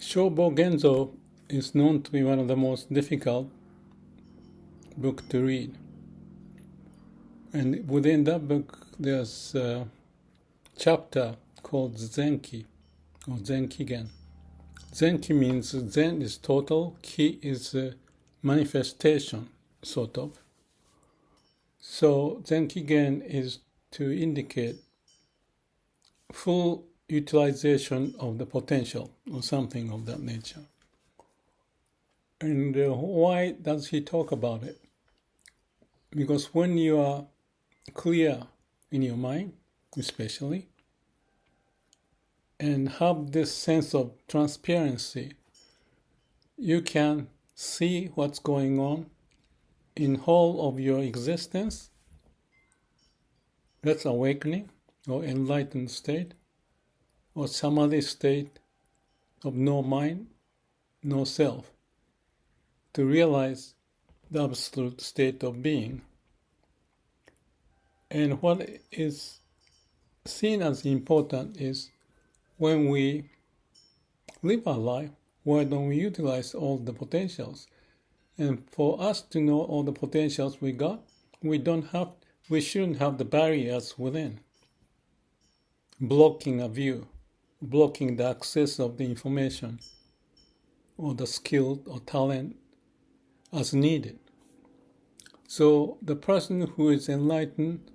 Shobo Genzo is known to be one of the most difficult books to read. And within that book, there's a chapter called Zenki, or Zenkigen. Zenki means Zen is total, Ki is manifestation, sort of. So Zenkigen is to indicate full utilization of the potential or something of that nature. And why does he talk about it? Because when you are clear in your mind, especially, and have this sense of transparency, you can see what's going on in whole of your existence. That's awakening or enlightened state, or samadhi state of no mind, no self, to realize the absolute state of being. And what is seen as important is when we live our life, why don't we utilize all the potentials? And for us to know all the potentials we got, we shouldn't have the barriers within, blocking a view, blocking the access of the information or the skill or talent as needed. So the person who is enlightened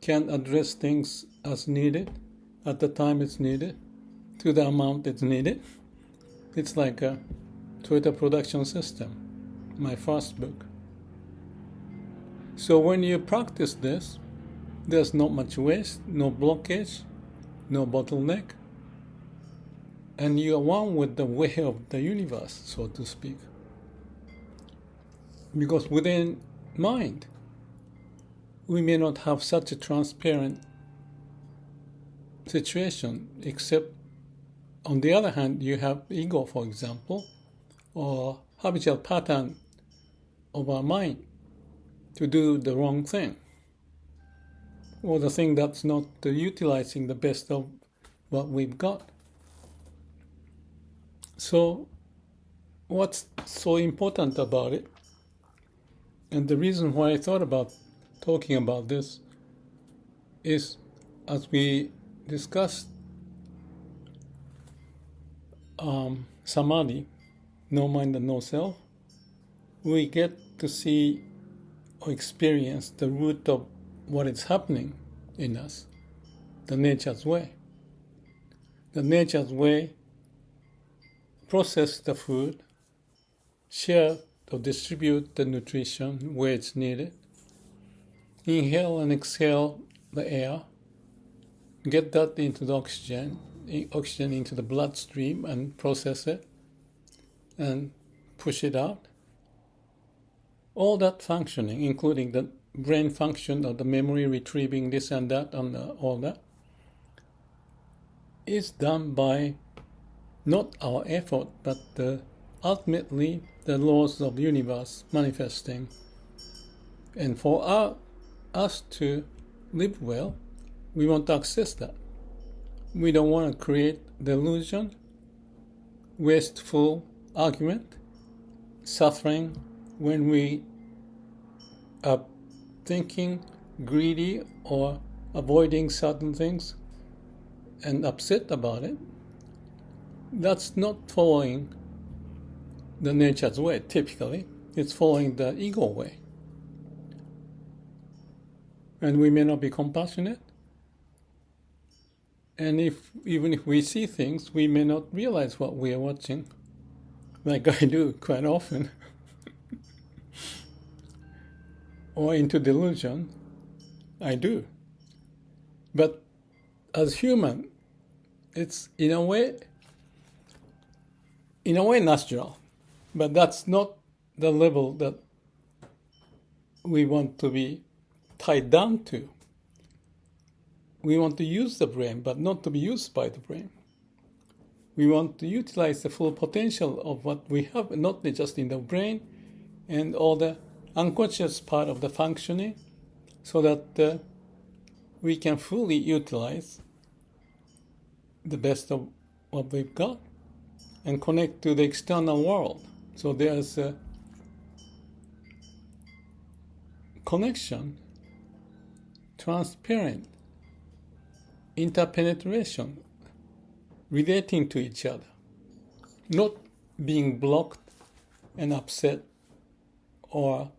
can address things as needed, at the time it's needed, to the amount it's needed. It's like a Toyota production system, my first book. So when you practice this, there's not much waste, no blockage, no bottleneck, and you are one with the way of the universe, so to speak. Because within mind, we may not have such a transparent situation, except on the other hand, you have ego, for example, or habitual pattern of our mind to do the wrong thing, or the thing that's not utilizing the best of what we've got. So what's so important about it, and the reason why I thought about talking about this, is as we discussed samadhi, no mind and no self, we get to see or experience the root of what is happening in us, the nature's way. The nature's way process the food, share or distribute the nutrition where it's needed, inhale and exhale the air, get that into the oxygen into the bloodstream and process it and push it out. All that functioning, including the brain function or the memory retrieving this and that and all that, is done by not our effort, but ultimately the laws of the universe manifesting. And for us to live well, we want to access that. We don't want to create delusion, wasteful argument, suffering when we are thinking greedy or avoiding certain things and upset about it. That's not following the nature's way, typically. It's following the ego way. And we may not be compassionate. And even if we see things, we may not realize what we are watching, like I do quite often. Or into delusion, I do. But as human, it's in a way natural. But that's not the level that we want to be tied down to. We want to use the brain, but not to be used by the brain. We want to utilize the full potential of what we have, not just in the brain and all the unconscious part of the functioning, so that we can fully utilize the best of what we've got and connect to the external world. So there's a connection, transparent, interpenetration, relating to each other, not being blocked and upset or,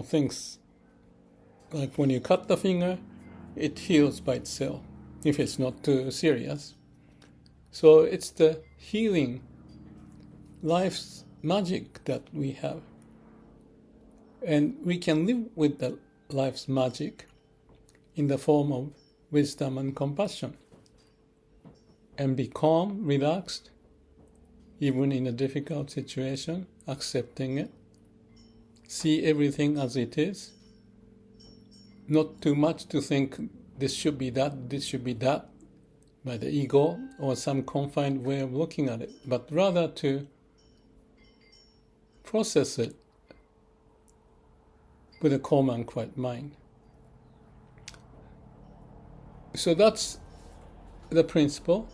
things like when you cut the finger, it heals by itself if it's not too serious. So it's the healing, life's magic that we have. And we can live with the life's magic in the form of wisdom and compassion, and be calm, relaxed, even in a difficult situation, accepting it, see everything as it is, not too much to think this should be that by the ego or some confined way of looking at it, but rather to process it with a calm and quiet mind. So that's the principle.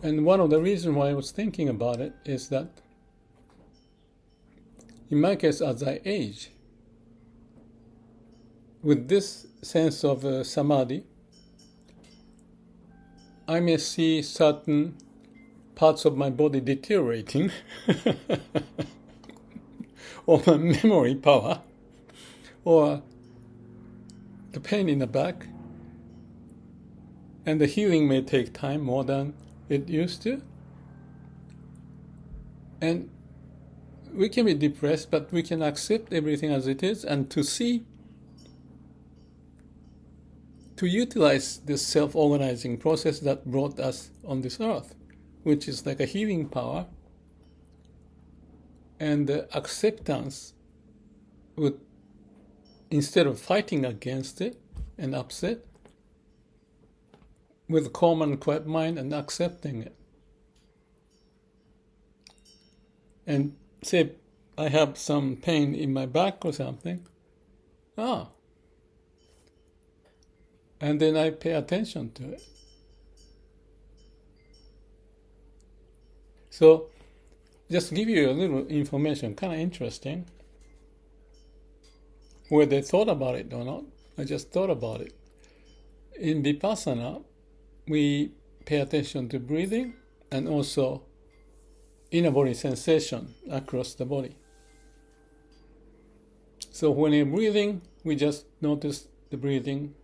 And one of the reasons why I was thinking about it is that in my case, as I age, with this sense of samadhi, I may see certain parts of my body deteriorating, or my memory power, or the pain in the back, and the healing may take time more than it used to. And we can be depressed, but we can accept everything as it is, and to utilize this self-organizing process that brought us on this earth, which is like a healing power, and the acceptance would, instead of fighting against it and upset, with calm and quiet mind and accepting it. And say I have some pain in my back or something, and then I pay attention to it. So just give you a little information, kind of interesting. Whether they thought about it or not, I just thought about it. In Vipassana, we pay attention to breathing and also inner body sensation across the body. So when you're breathing, we just notice the breathing,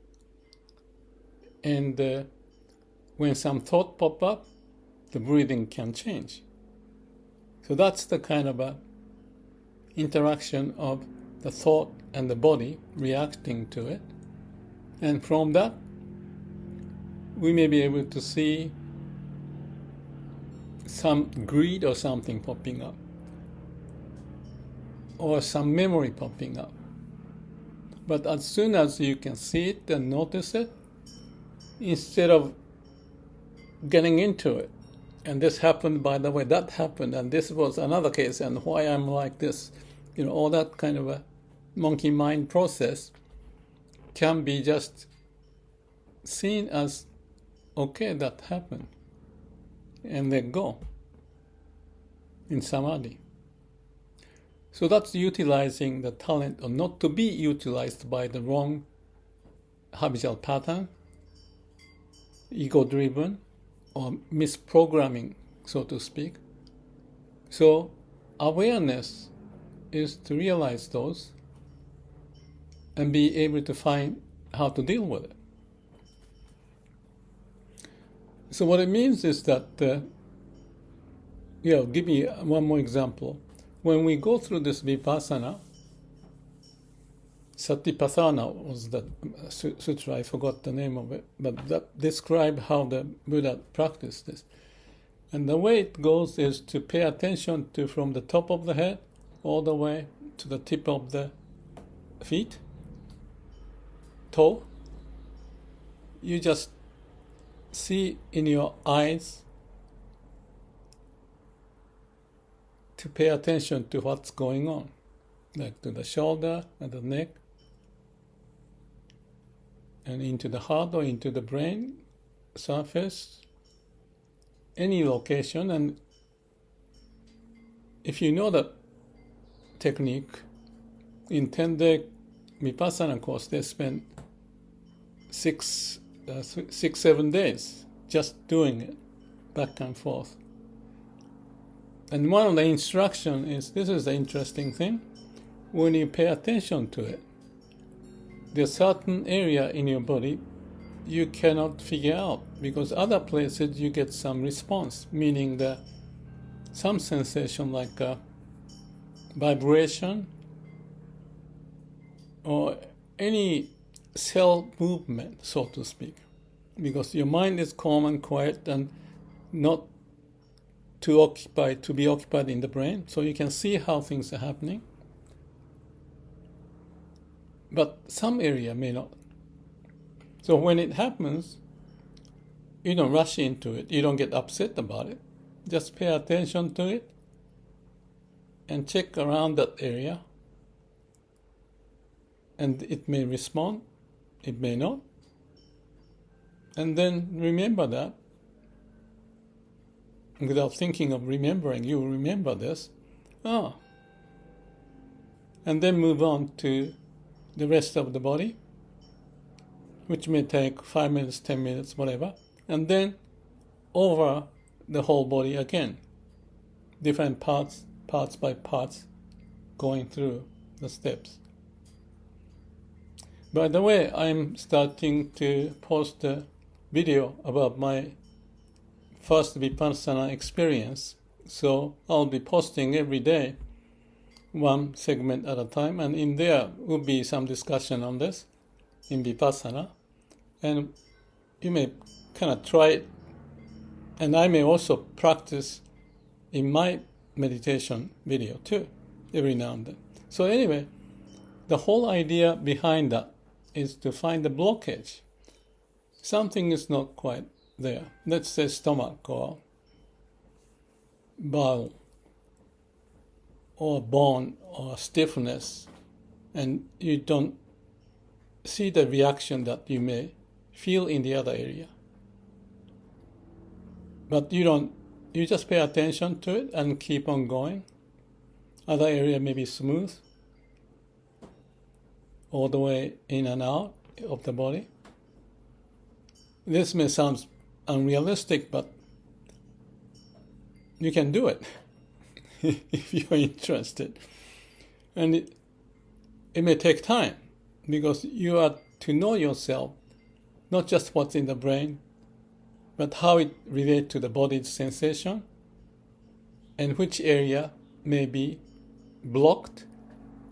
and when some thought pop up, the breathing can change. So that's the kind of a interaction of the thought and the body reacting to it. And from that, we may be able to see some greed or something popping up, or some memory popping up. But as soon as you can see it and notice it, instead of getting into it, and this happened, by the way, that happened, and this was another case, and why I'm like this, all that kind of a monkey mind process can be just seen as, okay, that happened, and let go in samadhi. So that's utilizing the talent, or not to be utilized by the wrong habitual pattern, ego-driven, or misprogramming, so to speak. So awareness is to realize those and be able to find how to deal with it. So what it means is that, give me one more example. When we go through this Vipassana, Satipatthana was the sutra, I forgot the name of it, but that describes how the Buddha practiced this. And the way it goes is to pay attention to from the top of the head all the way to the tip of the feet, toe. You just see in your eyes to pay attention to what's going on, like to the shoulder and the neck, and into the heart or into the brain surface, any location, and if you know the technique, in 10-day Vipassana course, they spend 7 days just doing it, back and forth. And one of the instructions is, this is the interesting thing, when you pay attention to it, there's certain area in your body you cannot figure out, because other places you get some response, meaning that some sensation like a vibration or any cell movement, so to speak, because your mind is calm and quiet and not to be occupied in the brain, so you can see how things are happening. But some area may not. So when it happens, you don't rush into it. You don't get upset about it. Just pay attention to it and check around that area. And it may respond, it may not. And then remember that. Without thinking of remembering, you remember this. And then move on to the rest of the body, which may take 5 minutes, 10 minutes, whatever. And then over the whole body again. Different parts by parts, going through the steps. By the way, I'm starting to post a video about my first Vipassana experience. So I'll be posting every day, one segment at a time, and in there will be some discussion on this in Vipassana. And you may kind of try it, and I may also practice in my meditation video too, every now and then. So anyway, the whole idea behind that is to find the blockage. Something is not quite there. Let's say stomach or bowel or bone or stiffness, and you don't see the reaction that you may feel in the other area. But you just pay attention to it and keep on going. Other area may be smooth, all the way in and out of the body. This may sound unrealistic, but you can do it if you're interested. And it may take time, because you are to know yourself, not just what's in the brain, but how it relates to the body's sensation, and which area may be blocked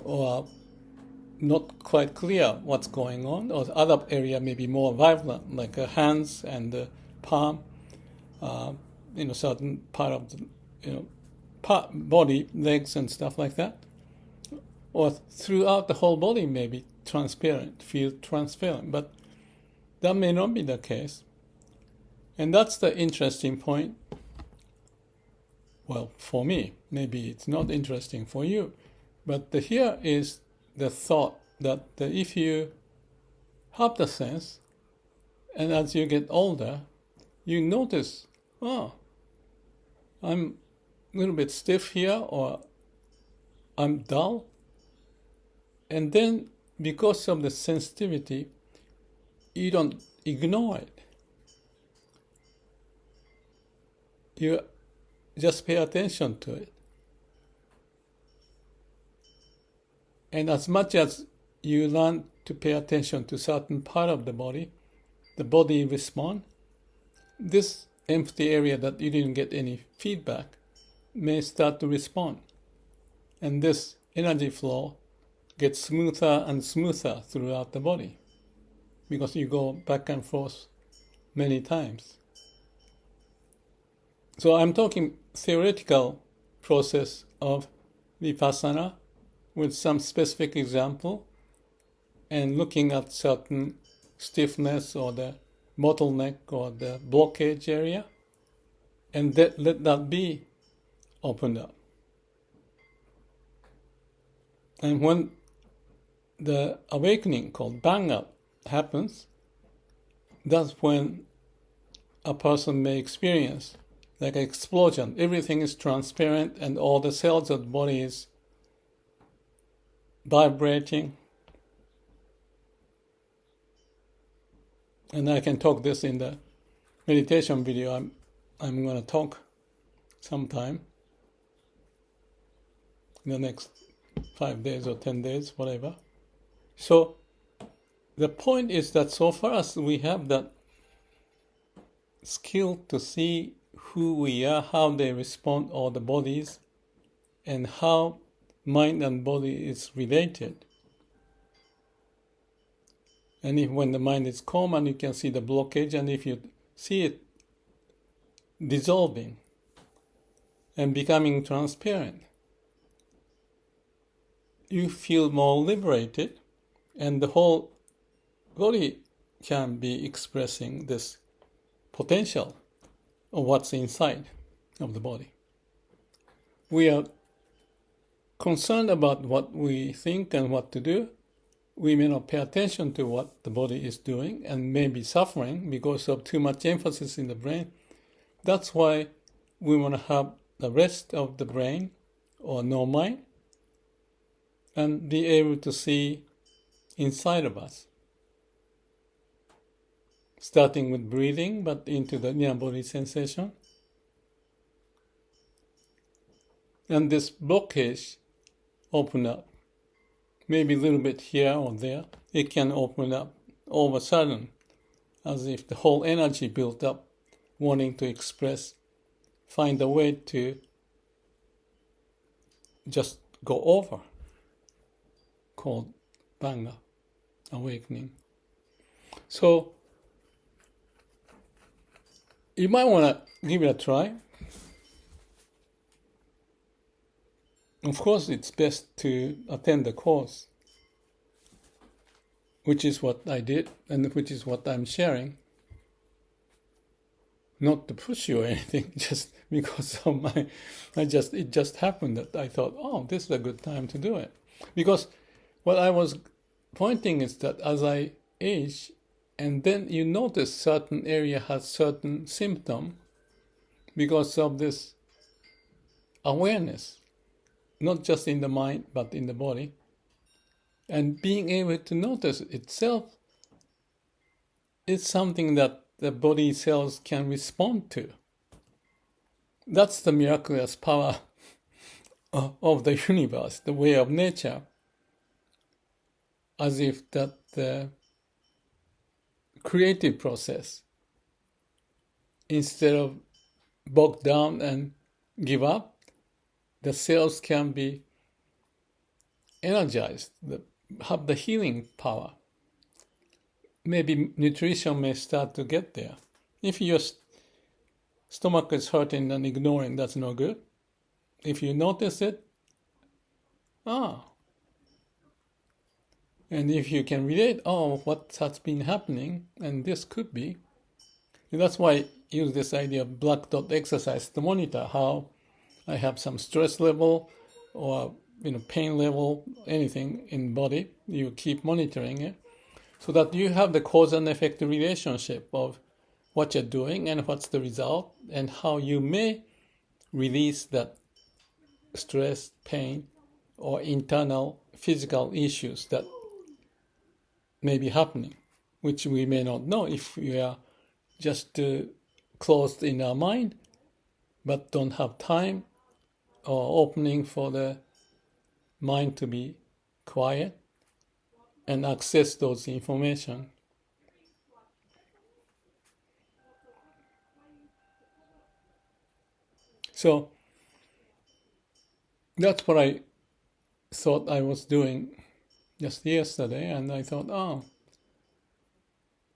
or not quite clear what's going on, or the other area may be more vibrant, like hands and the palm, certain part of the body, legs and stuff like that, or throughout the whole body may be feel transparent, but that may not be the case. And that's the interesting point. Well, for me, maybe it's not interesting for you, but here is the thought that if you have the sense, and as you get older, you notice, I'm a little bit stiff here, or I'm dull. And then because of the sensitivity, you don't ignore it. You just pay attention to it. And as much as you learn to pay attention to certain part of the body responds. This empty area that you didn't get any feedback may start to respond. And this energy flow gets smoother and smoother throughout the body, because you go back and forth many times. So I'm talking theoretical process of Vipassana with some specific example, and looking at certain stiffness or the bottleneck or the blockage area, and let that be opened up. And when the awakening called bang up happens, that's when a person may experience like an explosion. Everything is transparent and all the cells of the body is vibrating. And I can talk this in the meditation video I'm going to talk sometime in the next 5 days or 10 days, whatever. So the point is that so far as we have that skill to see who we are, how they respond, all the bodies, and how mind and body is related. And if when the mind is calm and you can see the blockage, and if you see it dissolving and becoming transparent, you feel more liberated, and the whole body can be expressing this potential of what's inside of the body. We are concerned about what we think and what to do. We may not pay attention to what the body is doing and may be suffering because of too much emphasis in the brain. That's why we want to have the rest of the brain or no mind and be able to see inside of us. Starting with breathing, but into the near body sensation. And this blockage open up. Maybe a little bit here or there. It can open up all of a sudden, as if the whole energy built up, wanting to express, find a way to just go over, called Banga, awakening. So, you might want to give it a try. Of course, it's best to attend the course, which is what I did and which is what I'm sharing. Not to push you or anything, just because of it just happened that I thought, oh, this is a good time to do it. Because what I was pointing is that as I age, and then you notice certain area has certain symptom because of this awareness, not just in the mind, but in the body. And being able to notice itself is something that the body cells can respond to. That's the miraculous power of the universe, the way of nature, as if that the creative process, instead of bogged down and give up, the cells can be energized, have the healing power. Maybe nutrition may start to get there. If your stomach is hurting and ignoring, that's no good. If you notice it, and if you can relate, what has been happening, and this could be. And that's why I use this idea of black dot exercise to monitor how I have some stress level or pain level, anything in body. You keep monitoring it so that you have the cause and effect relationship of what you're doing and what's the result and how you may release that stress, pain, or internal physical issues that may be happening, which we may not know if we are just closed in our mind, but don't have time or opening for the mind to be quiet and access those information. So that's what I thought I was doing just yesterday, and I thought,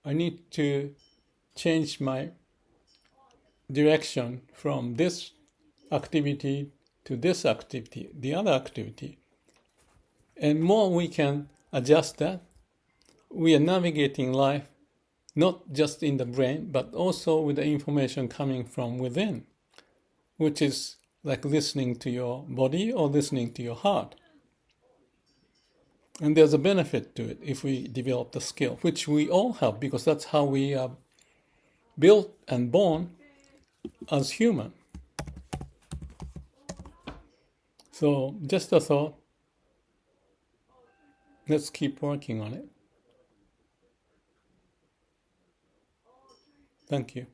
I need to change my direction from this activity to this activity, the other activity. And more we can adjust that, we are navigating life not just in the brain, but also with the information coming from within, which is like listening to your body or listening to your heart. And there's a benefit to it if we develop the skill, which we all have, because that's how we are built and born. as human. So just a thought. Let's keep working on it. Thank you.